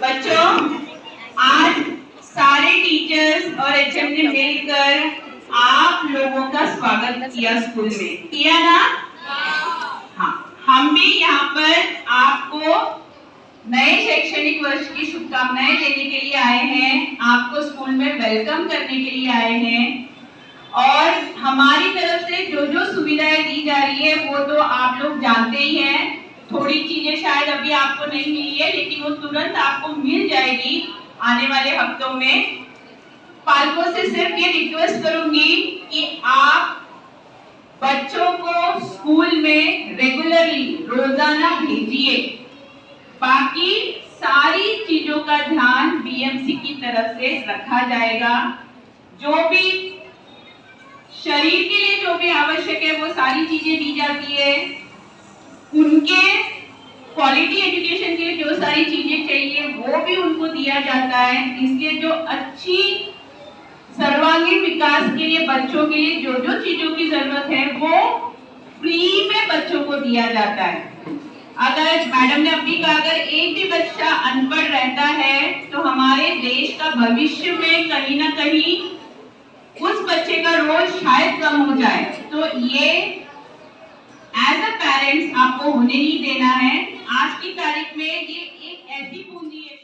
बच्चों, आज सारे टीचर्स और एचएम ने मिलकर आप लोगों का स्वागत किया स्कूल में, किया ना? हाँ, हम भी यहाँ पर आपको नए शैक्षणिक वर्ष की शुभकामनाएं देने के लिए आए हैं, आपको स्कूल में वेलकम करने के लिए आए हैं। और हमारी तरफ से जो जो सुविधाएं दी जा रही है वो तो आप लोग जानते ही हैं। थोड़ी चीजें शायद अभी आपको नहीं मिली है, लेकिन वो तुरंत आपको मिल जाएगी आने वाले हफ्तों में। पालकों से सिर्फ ये रिक्वेस्ट करूंगी कि आप बच्चों को स्कूल में रेगुलरली रोजाना भेजिए। बाकी सारी चीजों का ध्यान बीएमसी की तरफ से रखा जाएगा। जो भी शरीर के लिए जो भी आवश्यक है वो सारी चीजें दी जाती है। उनके क्वालिटी एजुकेशन के लिए जो सारी चीजें चाहिए वो भी उनको दिया जाता है। इसके जो अच्छी सर्वांगीण विकास के लिए बच्चों के लिए जो जो चीजों की जरूरत है वो फ्री में बच्चों को दिया जाता है। अगर मैडम ने अभी कहा, अगर एक भी बच्चा अनपढ़ रहता है तो हमारे देश का भविष्य में कहीं ना कहीं उस बच्चे का रोल शायद कम हो जाए। तो ये एज अ पेरेंट्स आपको होने ही देना है। आज की तारीख में ये एक ऐसी पूंजी है।